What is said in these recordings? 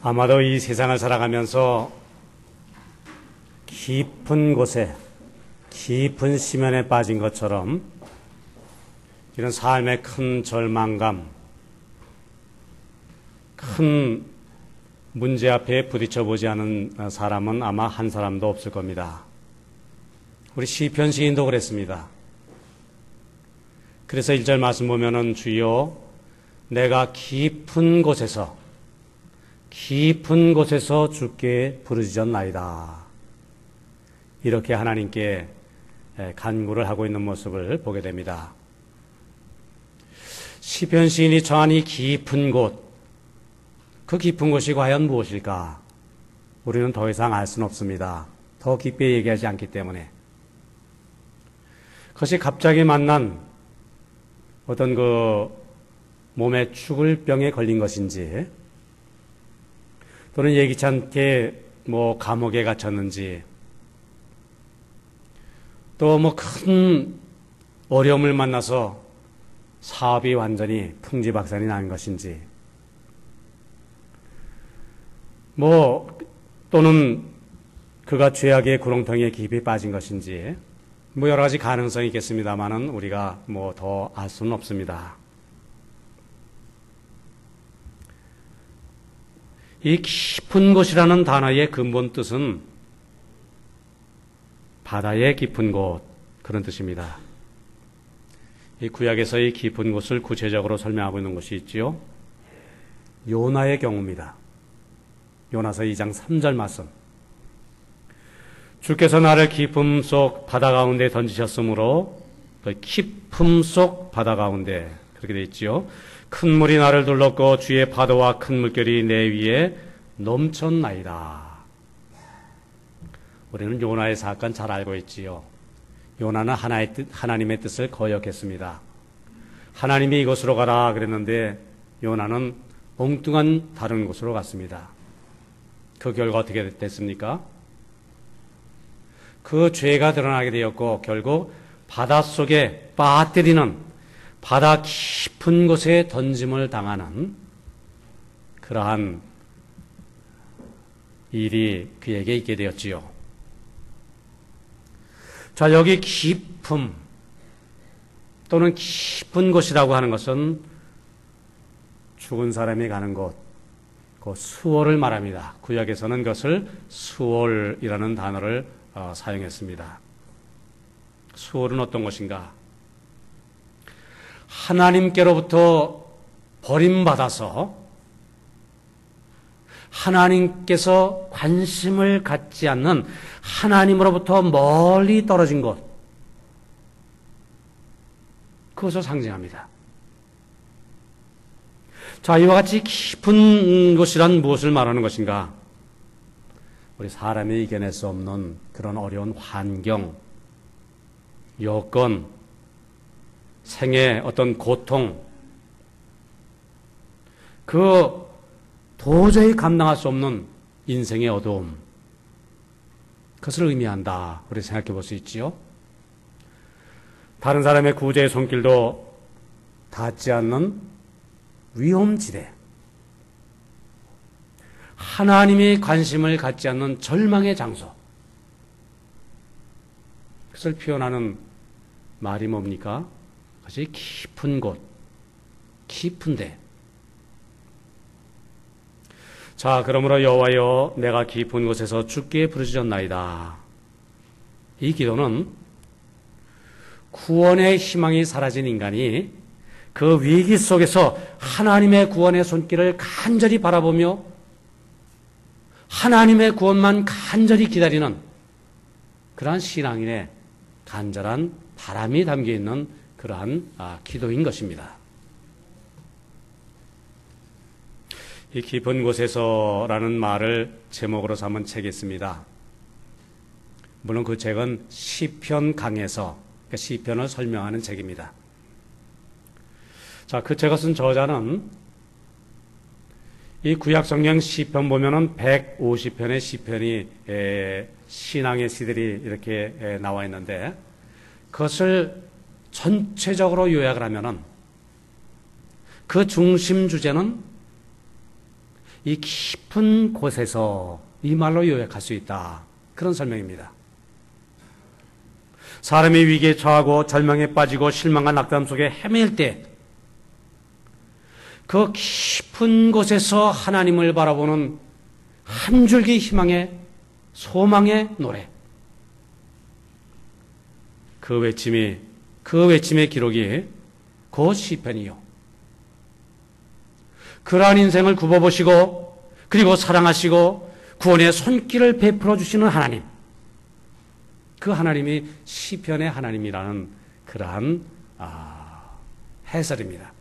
아마도 이 세상을 살아가면서 깊은 곳에, 깊은 심연에 빠진 것처럼 이런 삶의 큰 절망감, 큰 문제 앞에 부딪혀 보지 않은 사람은 아마 한 사람도 없을 겁니다. 우리 시편 시인도 그랬습니다. 그래서 1절 말씀 보면은 주여 내가 깊은 곳에서 주께 부르짖었나이다. 이렇게 하나님께 간구를 하고 있는 모습을 보게 됩니다. 시편 시인이 처한 이 깊은 곳, 그 깊은 곳이 과연 무엇일까? 우리는 더 이상 알 수는 없습니다. 더 깊게 얘기하지 않기 때문에. 그것이 갑자기 만난 어떤 그 몸에 죽을 병에 걸린 것인지, 또는 예기치 않게 감옥에 갇혔는지, 또 큰 어려움을 만나서 사업이 완전히 풍지박산이 난 것인지, 또는 그가 죄악의 구렁텅이에 깊이 빠진 것인지, 여러 가지 가능성이 있겠습니다만은 우리가 더 알 수는 없습니다. 이 깊은 곳이라는 단어의 근본 뜻은 바다의 깊은 곳, 그런 뜻입니다. 이 구약에서의 깊은 곳을 구체적으로 설명하고 있는 것이 있지요. 요나의 경우입니다. 요나서 2장 3절 말씀. 주께서 나를 깊음 속 바다 가운데 던지셨으므로 그 깊음 속 바다 가운데, 그렇게 되어 있지요. 큰 물이 나를 둘렀고 주의 파도와 큰 물결이 내 위에 넘쳤나이다. 우리는 요나의 사건 잘 알고 있지요. 요나는 하나님의 뜻을 거역했습니다. 하나님이 이곳으로 가라 그랬는데 요나는 엉뚱한 다른 곳으로 갔습니다. 그 결과 어떻게 됐습니까? 그 죄가 드러나게 되었고 결국 바닷속에 빠뜨리는, 바다 깊은 곳에 던짐을 당하는 그러한 일이 그에게 있게 되었지요. 자, 여기 깊음 또는 깊은 곳이라고 하는 것은 죽은 사람이 가는 곳, 그 수월을 말합니다. 구약에서는 그것을 수월이라는 단어를 사용했습니다. 수월은 어떤 것인가? 하나님께로부터 버림받아서 하나님께서 관심을 갖지 않는, 하나님으로부터 멀리 떨어진 곳, 그것을 상징합니다. 자, 이와 같이 깊은 곳이란 무엇을 말하는 것인가? 우리 사람이 이겨낼 수 없는 그런 어려운 환경, 여건, 생의 어떤 고통, 그 도저히 감당할 수 없는 인생의 어두움, 그것을 의미한다. 우리 생각해 볼 수 있지요. 다른 사람의 구제의 손길도 닿지 않는 위험지대, 하나님이 관심을 갖지 않는 절망의 장소, 그것을 표현하는 말이 뭡니까? 그것이 깊은 곳, 깊은 데. 자, 그러므로 여호와여 내가 깊은 곳에서 주께 부르짖었나이다. 이 기도는 구원의 희망이 사라진 인간이 그 위기 속에서 하나님의 구원의 손길을 간절히 바라보며 하나님의 구원만 간절히 기다리는 그러한 신앙인의 간절한 바람이 담겨있는 그러한 기도인 것입니다. 이 깊은 곳에서라는 말을 제목으로 삼은 책이 있습니다. 물론 그 책은 시편 강에서, 그러니까 시편을 설명하는 책입니다. 자, 그 책을 쓴 저자는 이 구약성경 시편 보면은 150편의 시편이 신앙의 시들이 이렇게 나와 있는데, 그것을 전체적으로 요약을 하면은 그 중심 주제는 이 깊은 곳에서 이 말로 요약할 수 있다. 그런 설명입니다. 사람이 위기에 처하고 절망에 빠지고 실망과 낙담 속에 헤맬 때 그 깊은 곳에서 하나님을 바라보는 한 줄기 희망의 소망의 노래. 그 외침의 기록이 그 시편이요. 그러한 인생을 굽어보시고 그리고 사랑하시고 구원의 손길을 베풀어 주시는 하나님. 그 하나님이 시편의 하나님이라는 그러한 해설입니다.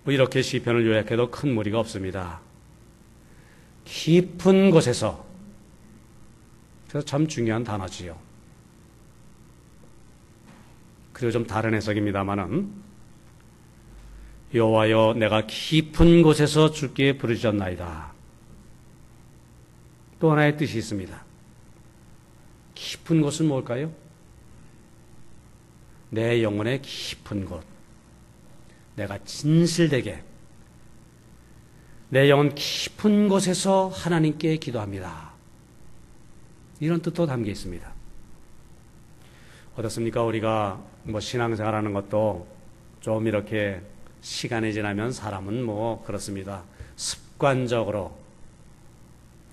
뭐 이렇게 시편을 요약해도 큰 무리가 없습니다. 깊은 곳에서, 그래서 참 중요한 단어지요. 그리고 좀 다른 해석입니다마는 여호와여 내가 깊은 곳에서 주께 부르짖었나이다. 또 하나의 뜻이 있습니다. 깊은 곳은 뭘까요? 내 영혼의 깊은 곳. 내가 진실되게 내 영혼 깊은 곳에서 하나님께 기도합니다. 이런 뜻도 담겨 있습니다. 어떻습니까? 우리가 뭐 신앙생활하는 것도 좀 이렇게 시간이 지나면 사람은 뭐 그렇습니다. 습관적으로,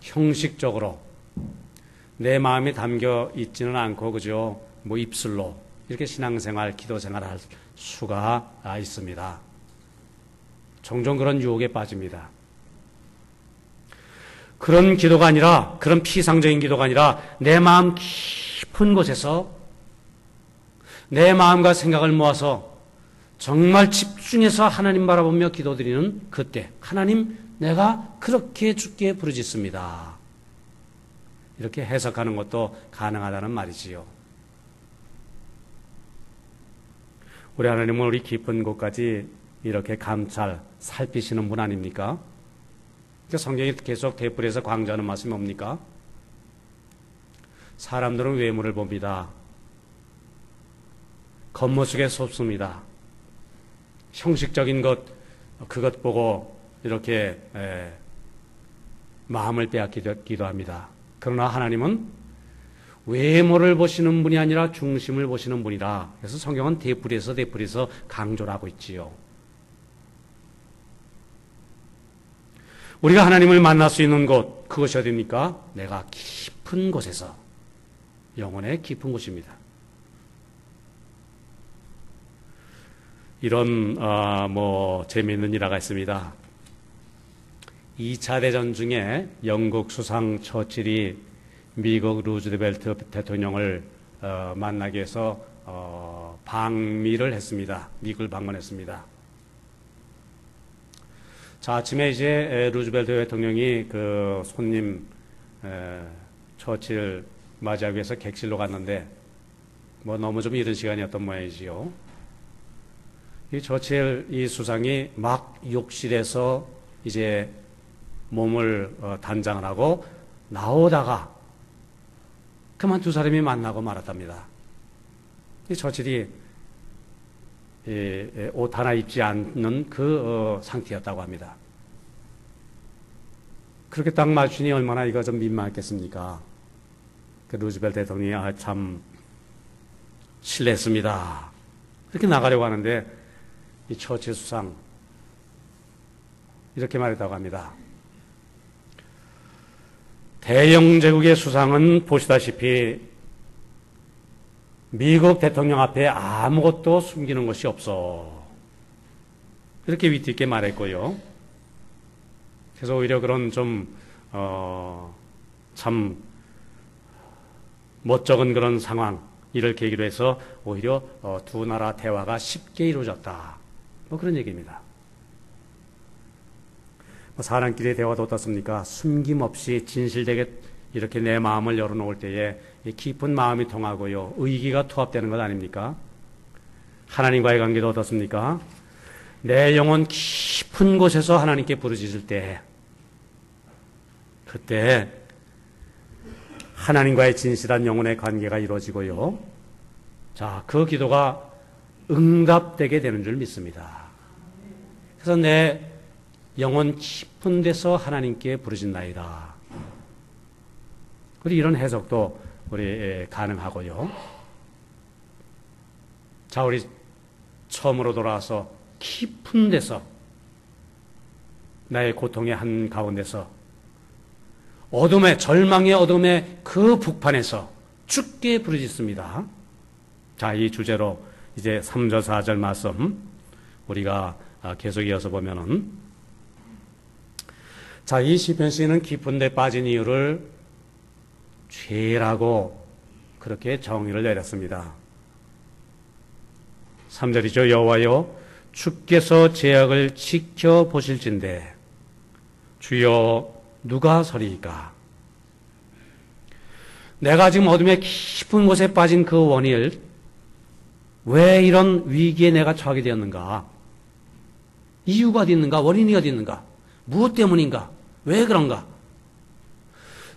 형식적으로 내 마음이 담겨 있지는 않고 그죠? 뭐 입술로 이렇게 신앙생활, 기도생활할 수가 있습니다. 종종 그런 유혹에 빠집니다. 그런 기도가 아니라, 그런 피상적인 기도가 아니라 내 마음 깊은 곳에서 내 마음과 생각을 모아서 정말 집중해서 하나님 바라보며 기도드리는 그때 하나님 내가 그렇게 주께 부르짖습니다. 이렇게 해석하는 것도 가능하다는 말이지요. 우리 하나님은 우리 깊은 곳까지 이렇게 감찰, 살피시는 분 아닙니까? 그러니까 성경이 계속 되풀이해서 강조하는 말씀이 뭡니까? 사람들은 외모를 봅니다. 겉모습에 솟습니다. 형식적인 것, 그것 보고 이렇게 마음을 빼앗기도 합니다. 그러나 하나님은 외모를 보시는 분이 아니라 중심을 보시는 분이라. 그래서 성경은 되풀이해서 강조를 하고 있지요. 우리가 하나님을 만날 수 있는 곳, 그것이 어디입니까? 내가 깊은 곳에서, 영혼의 깊은 곳입니다. 이런 재미있는 일화가 있습니다. 2차 대전 중에 영국 수상 처칠이 미국 루즈벨트 대통령을 만나기 위해서 방미를 했습니다. 미국을 방문했습니다. 자, 아침에 이제 루즈벨트 대통령이 그 손님 처칠 맞이하기 위해서 객실로 갔는데 뭐 너무 좀 이른 시간이었던 모양이지요. 이 처칠 이 수상이 막 욕실에서 이제 몸을 단장을 하고 나오다가 그만 두 사람이 만나고 말았답니다. 이 처칠이 옷 하나 입지 않는 그 상태였다고 합니다. 그렇게 딱 마주치니 얼마나 이거 좀 민망했겠습니까? 그 루즈벨트 대통령이 참 실례했습니다. 이렇게 나가려고 하는데 이 처칠 수상 이렇게 말했다고 합니다. 대영 제국의 수상은 보시다시피 미국 대통령 앞에 아무것도 숨기는 것이 없어. 이렇게 위트 있게 말했고요. 그래서 오히려 그런 좀 참 멋쩍은 그런 상황, 이를 계기로 해서 오히려 두 나라 대화가 쉽게 이루어졌다. 뭐 그런 얘기입니다. 사람끼리의 대화도 어떻습니까? 숨김없이 진실되게 이렇게 내 마음을 열어놓을 때에 깊은 마음이 통하고요. 의기가 투합되는 것 아닙니까? 하나님과의 관계도 어떻습니까? 내 영혼 깊은 곳에서 하나님께 부르짖을 때 그때 하나님과의 진실한 영혼의 관계가 이루어지고요. 자, 그 기도가 응답되게 되는 줄 믿습니다. 그래서 내 영혼 깊은 데서 하나님께 부르짖나이다. 우리 이런 해석도 우리 가능하고요. 자, 우리 처음으로 돌아와서 깊은 데서 나의 고통의 한 가운데서 어둠의 절망의 어둠의 그 북판에서 주께 부르짖습니다. 자, 이 주제로 이제 3절 4절 말씀 우리가 계속 이어서 보면은, 자, 이 시편 시인은 깊은 데 빠진 이유를 죄라고 그렇게 정의를 내렸습니다. 3절이죠. 여호와여 주께서 죄악을 지켜보실진대 주여 누가 서리이까. 내가 지금 어둠의 깊은 곳에 빠진 그 원인을, 왜 이런 위기에 내가 처하게 되었는가? 이유가 어디 있는가? 원인이 어디 있는가? 무엇 때문인가? 왜 그런가?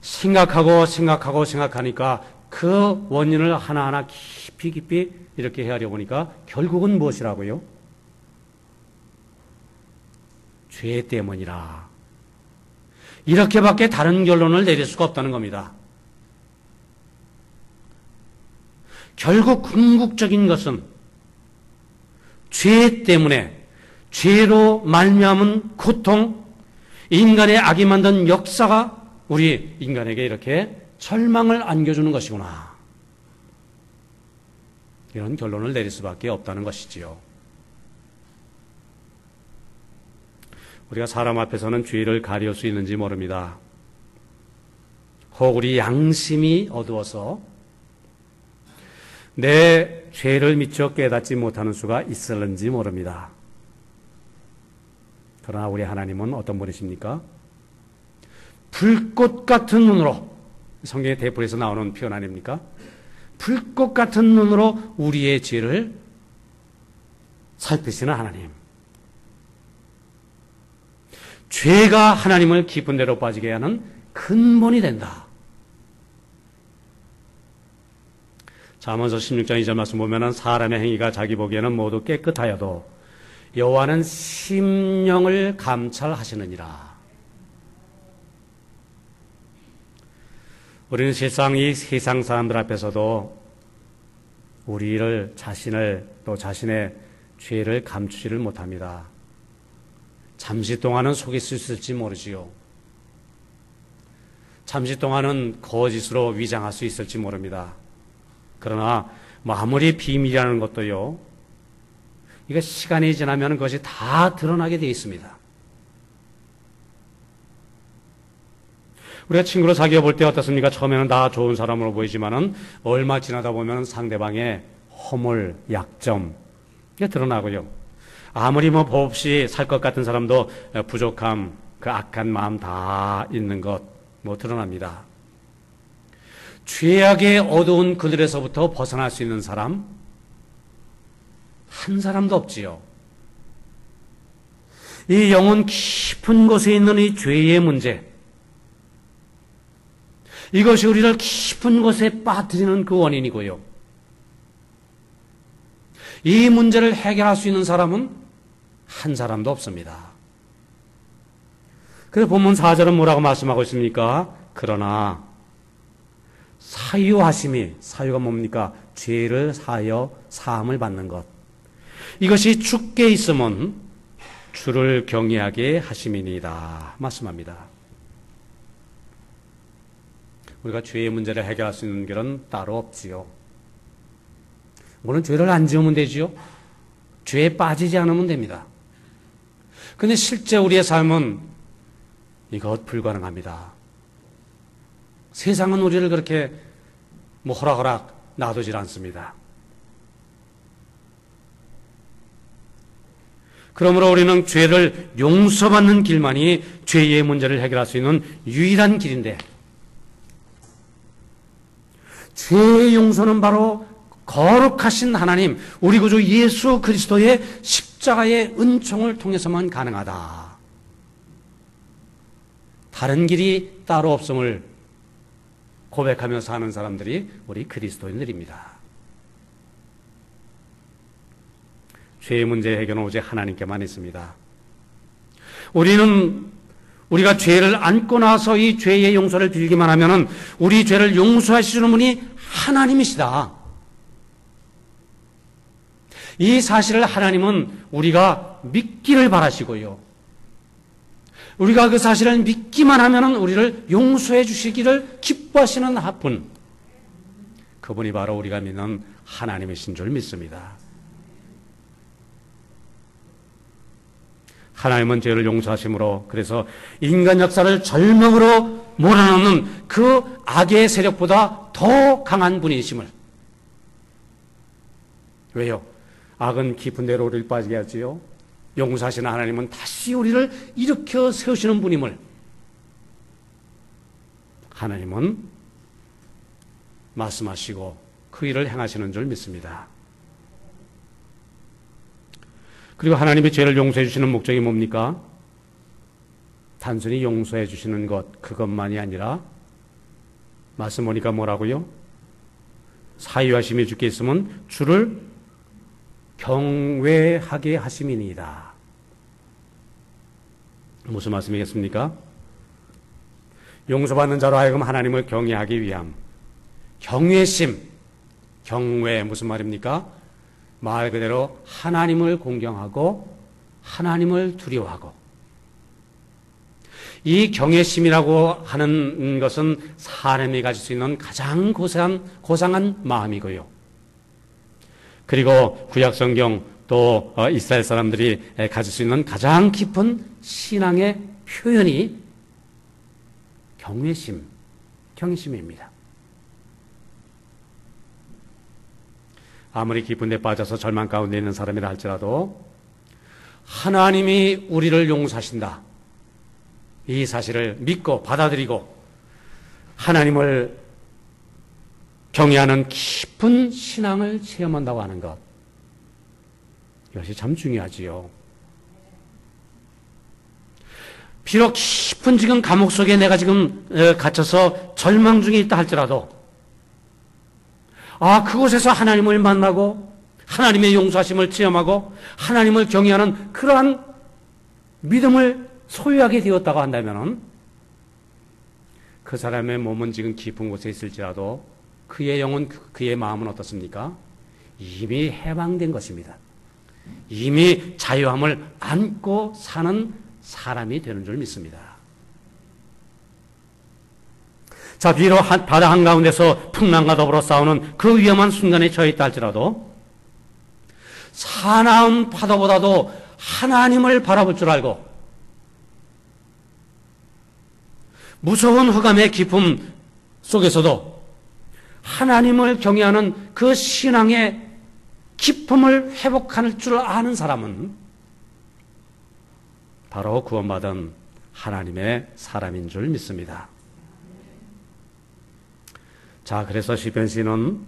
생각하니까 그 원인을 하나하나 깊이 이렇게 헤아려 보니까 결국은 무엇이라고요? 죄 때문이라. 이렇게밖에 다른 결론을 내릴 수가 없다는 겁니다. 결국 궁극적인 것은 죄 때문에, 죄로 말미암은 고통, 인간의 악이 만든 역사가 우리 인간에게 이렇게 절망을 안겨주는 것이구나. 이런 결론을 내릴 수밖에 없다는 것이지요. 우리가 사람 앞에서는 죄를 가릴 수 있는지 모릅니다. 혹 우리 양심이 어두워서 내 죄를 미처 깨닫지 못하는 수가 있을는지 모릅니다. 그러나 우리 하나님은 어떤 분이십니까? 불꽃 같은 눈으로, 성경의 대풀에서 나오는 표현 아닙니까? 불꽃 같은 눈으로 우리의 죄를 살피시는 하나님. 죄가 하나님을 깊은 데로 빠지게 하는 근본이 된다. 잠언서 16장 2절 말씀 보면은 사람의 행위가 자기 보기에는 모두 깨끗하여도 여호와는 심령을 감찰하시느니라. 우리는 실상 이 세상 사람들 앞에서도 우리를 자신을 또 자신의 죄를 감추지를 못합니다. 잠시 동안은 속일 수 있을지 모르지요. 잠시 동안은 거짓으로 위장할 수 있을지 모릅니다. 그러나 아무리 비밀이라는 것도요, 이거 시간이 지나면 그것이 다 드러나게 되어 있습니다. 우리가 친구로 사귀어 볼 때 어떻습니까? 처음에는 다 좋은 사람으로 보이지만은 얼마 지나다 보면 상대방의 허물, 약점, 이게 드러나고요. 아무리 법 없이 살 것 같은 사람도 부족함, 그 악한 마음 다 있는 것, 드러납니다. 죄악의 어두운 그늘에서부터 벗어날 수 있는 사람, 한 사람도 없지요. 이 영혼 깊은 곳에 있는 이 죄의 문제, 이것이 우리를 깊은 곳에 빠뜨리는 그 원인이고요. 이 문제를 해결할 수 있는 사람은 한 사람도 없습니다. 그래서 본문 4절은 뭐라고 말씀하고 있습니까? 그러나 사유하심이, 사유가 뭡니까? 죄를 사하여 사함을 받는 것. 이것이 주께 있으면 주를 경외하게 하심이니이다 말씀합니다. 우리가 죄의 문제를 해결할 수 있는 길은 따로 없지요. 우리는 죄를 안 지으면 되지요. 죄에 빠지지 않으면 됩니다. 그런데 실제 우리의 삶은 이것 불가능합니다. 세상은 우리를 그렇게 호락호락 놔두질 않습니다. 그러므로 우리는 죄를 용서받는 길만이 죄의 문제를 해결할 수 있는 유일한 길인데, 죄의 용서는 바로 거룩하신 하나님, 우리 구주 예수 그리스도의 십자가의 은총을 통해서만 가능하다. 다른 길이 따로 없음을 고백하며 사는 사람들이 우리 그리스도인들입니다. 죄의 문제 해결은 오직 하나님께만 있습니다. 우리가 죄를 안고 나서 이 죄의 용서를 빌기만 하면은 우리 죄를 용서하시는 분이 하나님이시다. 이 사실을 하나님은 우리가 믿기를 바라시고요. 우리가 그 사실을 믿기만 하면은 우리를 용서해 주시기를 기뻐하시는 분. 그분이 바로 우리가 믿는 하나님이신 줄 믿습니다. 하나님은 죄를 용서하심으로 그래서 인간 역사를 절망으로 몰아넣는 그 악의 세력보다 더 강한 분이심을. 왜요? 악은 깊은 데로 우리를 빠지게 하지요. 용서하시는 하나님은 다시 우리를 일으켜 세우시는 분임을 하나님은 말씀하시고 그 일을 행하시는 줄 믿습니다. 그리고 하나님이 죄를 용서해 주시는 목적이 뭡니까? 단순히 용서해 주시는 것, 그것만이 아니라 말씀 보니까 뭐라고요? 사유하심이 주께 있으면 주를 경외하게 하심이니이다. 무슨 말씀이겠습니까? 용서받는 자로 하여금 하나님을 경외하기 위함. 경외심, 경외 무슨 말입니까? 말 그대로 하나님을 공경하고 하나님을 두려워하고, 이 경외심이라고 하는 것은 사람이 가질 수 있는 가장 고상한 마음이고요. 그리고 구약성경 또 이스라엘 사람들이 가질 수 있는 가장 깊은 신앙의 표현이 경외심입니다. 아무리 깊은 데 빠져서 절망 가운데 있는 사람이라 할지라도 하나님이 우리를 용서하신다, 이 사실을 믿고 받아들이고 하나님을 경외하는 깊은 신앙을 체험한다고 하는 것, 이것이 참 중요하지요. 비록 깊은 지금 감옥 속에 내가 지금 갇혀서 절망 중에 있다 할지라도 그곳에서 하나님을 만나고 하나님의 용서하심을 체험하고 하나님을 경외하는 그러한 믿음을 소유하게 되었다고 한다면 그 사람의 몸은 지금 깊은 곳에 있을지라도 그의 영혼, 그의 마음은 어떻습니까? 이미 해방된 것입니다. 이미 자유함을 안고 사는 사람이 되는 줄 믿습니다. 자, 비록 바다 한가운데서 풍랑과 더불어 싸우는 그 위험한 순간에 처해 있다 할지라도 사나운 파도보다도 하나님을 바라볼 줄 알고 무서운 흑암의 깊음 속에서도 하나님을 경외하는 그 신앙의 깊음을 회복할 줄 아는 사람은 바로 구원받은 하나님의 사람인 줄 믿습니다. 자, 그래서 시편 시인은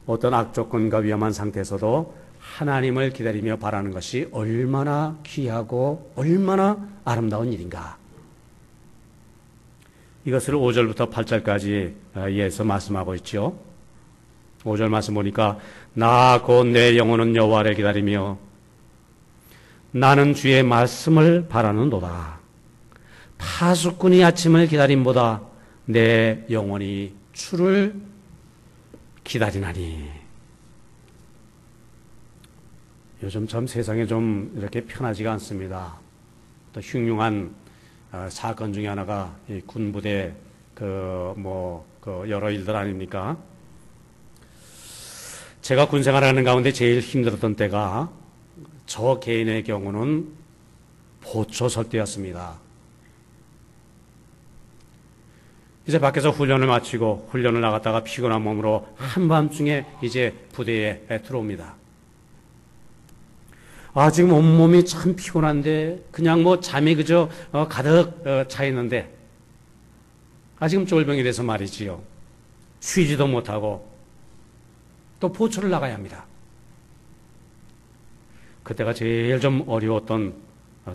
어떤 악조건과 위험한 상태에서도 하나님을 기다리며 바라는 것이 얼마나 귀하고 얼마나 아름다운 일인가, 이것을 5절부터 8절까지 이어서 말씀하고 있죠. 5절 말씀 보니까 나 곧 내 영혼은 여호와를 기다리며 나는 주의 말씀을 바라는도다. 파수꾼이 아침을 기다림보다 내 영혼이 주를 기다리나니. 요즘 참 세상에 좀 이렇게 편하지가 않습니다. 또 흉흉한 사건 중에 하나가 이 군부대 여러 일들 아닙니까? 제가 군 생활하는 가운데 제일 힘들었던 때가 저 개인의 경우는 보초 설 때였습니다. 이제 밖에서 훈련을 마치고 훈련을 나갔다가 피곤한 몸으로 한밤중에 이제 부대에 들어옵니다. 지금 온몸이 참 피곤한데 그냥 잠이 그저 가득 차 있는데 지금 쫄병이 돼서 말이지요. 쉬지도 못하고 또 보초를 나가야 합니다. 그때가 제일 좀 어려웠던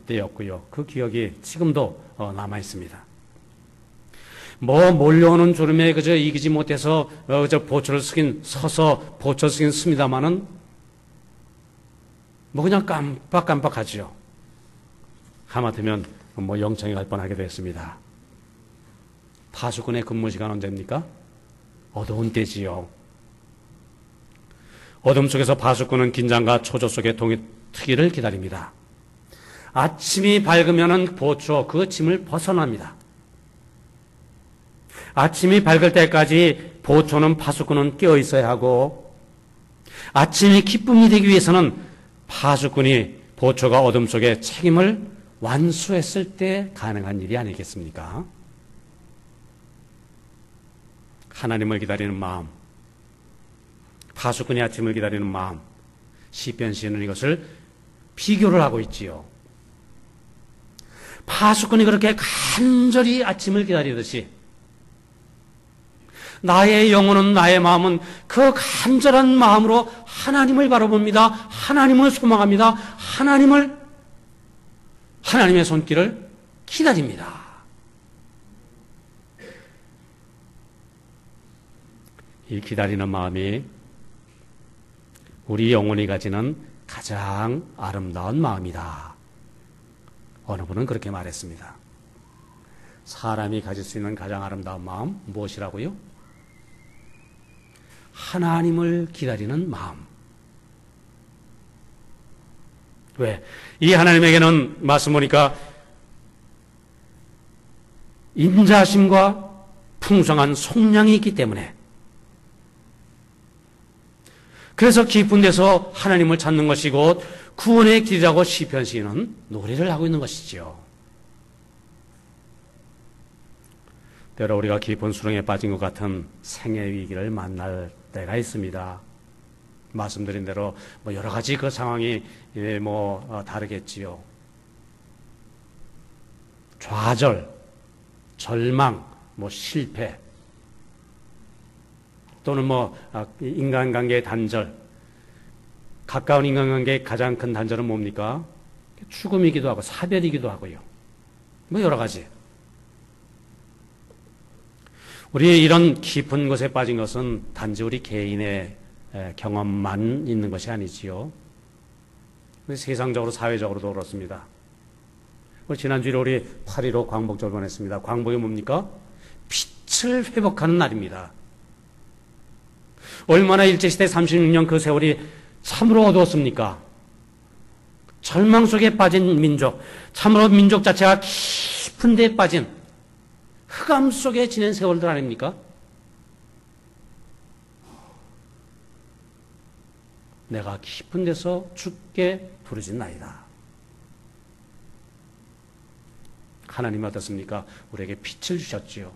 때였고요. 그 기억이 지금도 남아 있습니다. 몰려오는 졸음에 그저 이기지 못해서 그저 보초를 서서 보초 쓰긴 씁니다마는 그냥 깜빡깜빡하지요. 하마터면 영창에 갈 뻔하게 됐습니다. 파수꾼의 근무 시간 언제입니까? 어두운 때지요. 어둠 속에서 파수꾼은 긴장과 초조 속에 동이 트기를 기다립니다. 아침이 밝으면 보초 그 짐을 벗어납니다. 아침이 밝을 때까지 보초는 파수꾼은 깨어 있어야 하고, 아침이 기쁨이 되기 위해서는 파수꾼이 보초가 어둠 속에 책임을 완수했을 때 가능한 일이 아니겠습니까? 하나님을 기다리는 마음, 파수꾼이 아침을 기다리는 마음, 시편 시인은 이것을 비교를 하고 있지요. 파수꾼이 그렇게 간절히 아침을 기다리듯이 나의 영혼은, 나의 마음은 그 간절한 마음으로 하나님을 바라봅니다. 하나님을 소망합니다. 하나님의 손길을 기다립니다. 이 기다리는 마음이 우리 영혼이 가지는 가장 아름다운 마음이다. 어느 분은 그렇게 말했습니다. 사람이 가질 수 있는 가장 아름다운 마음 무엇이라고요? 하나님을 기다리는 마음. 왜? 이 하나님에게는 말씀 보니까 인자심과 풍성한 속량이 있기 때문에, 그래서 깊은 데서 하나님을 찾는 것이고 구원의 길이라고 시편 시인은 노래를 하고 있는 것이지요. 때로 우리가 깊은 수렁에 빠진 것 같은 생의 위기를 만날 때가 있습니다. 말씀드린 대로 여러 가지 그 상황이 다르겠지요. 좌절, 절망, 실패, 또는 인간관계의 단절, 가까운 인간관계의 가장 큰 단절은 뭡니까? 죽음이기도 하고 사별이기도 하고요. 여러 가지. 우리 이런 깊은 곳에 빠진 것은 단지 우리 개인의 경험만 있는 것이 아니지요. 세상적으로, 사회적으로도 그렇습니다. 지난주에 우리 8.15 광복절 보냈습니다. 광복이 뭡니까? 빛을 회복하는 날입니다. 얼마나 일제시대 36년 그 세월이 참으로 어두웠습니까? 절망 속에 빠진 민족, 참으로 민족 자체가 깊은 데에 빠진 흑암 속에 지낸 세월들 아닙니까? 내가 깊은 데서 죽게 부르진 나이다. 하나님이 어떻습니까? 우리에게 빛을 주셨지요.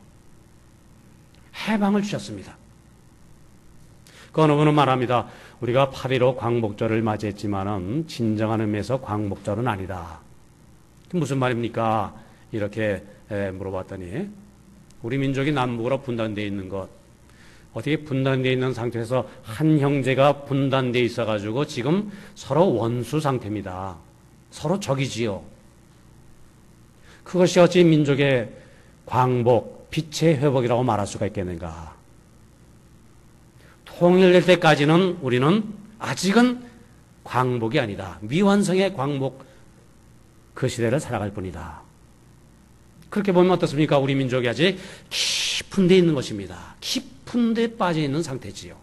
해방을 주셨습니다. 그 어느 분은 말합니다. 우리가 8.15 광복절을 맞이했지만은 진정한 의미에서 광복절은 아니다. 무슨 말입니까? 이렇게 물어봤더니 우리 민족이 남북으로 분단되어 있는 것, 어떻게 분단되어 있는 상태에서 한 형제가 분단되어 있어가지고 지금 서로 원수 상태입니다. 서로 적이지요. 그것이 어찌 민족의 광복, 빛의 회복이라고 말할 수가 있겠는가? 통일될 때까지는 우리는 아직은 광복이 아니다. 미완성의 광복, 그 시대를 살아갈 뿐이다. 그렇게 보면 어떻습니까? 우리 민족이 아직 깊은 데 있는 것입니다. 깊은 데 빠져 있는 상태지요.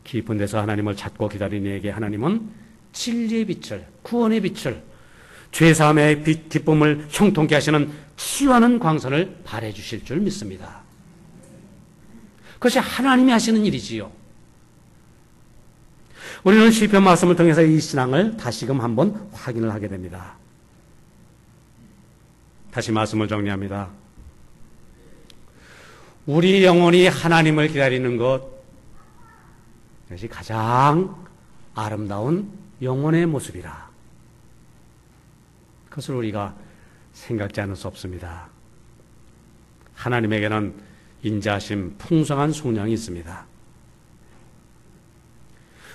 깊은 데서 하나님을 찾고 기다리는 이에게 하나님은 진리의 빛을, 구원의 빛을, 죄사함의 기쁨을 형통케 하시는 치유하는 광선을 발해 주실 줄 믿습니다. 그것이 하나님이 하시는 일이지요. 우리는 시편 말씀을 통해서 이 신앙을 다시금 한번 확인을 하게 됩니다. 다시 말씀을 정리합니다. 우리 영혼이 하나님을 기다리는 것, 이것이 가장 아름다운 영혼의 모습이라. 그것을 우리가 생각지 않을 수 없습니다. 하나님에게는 인자하심, 풍성한 속량이 있습니다.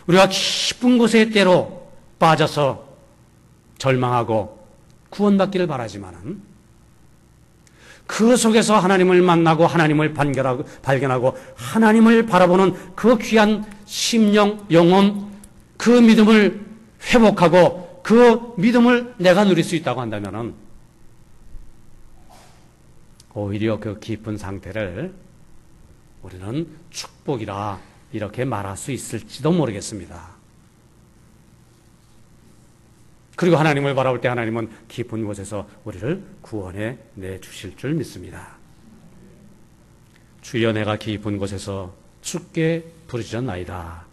우리가 깊은 곳에 때로 빠져서 절망하고 구원받기를 바라지만은 그 속에서 하나님을 만나고 하나님을 발견하고 하나님을 바라보는 그 귀한 심령, 영혼, 그 믿음을 회복하고 그 믿음을 내가 누릴 수 있다고 한다면은 오히려 그 깊은 상태를 우리는 축복이라 이렇게 말할 수 있을지도 모르겠습니다. 그리고 하나님을 바라볼 때 하나님은 깊은 곳에서 우리를 구원해 내주실 줄 믿습니다. 주여 내가 깊은 곳에서 주께 부르짖었나이다.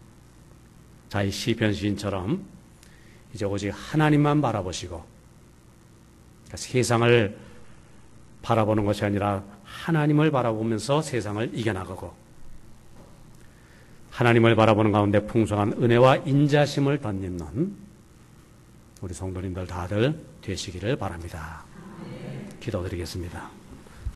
자, 이 시편 시인처럼 이제 오직 하나님만 바라보시고 그러니까 세상을 바라보는 것이 아니라 하나님을 바라보면서 세상을 이겨나가고 하나님을 바라보는 가운데 풍성한 은혜와 인자심을 덧입는 우리 성도님들 다들 되시기를 바랍니다. 기도드리겠습니다.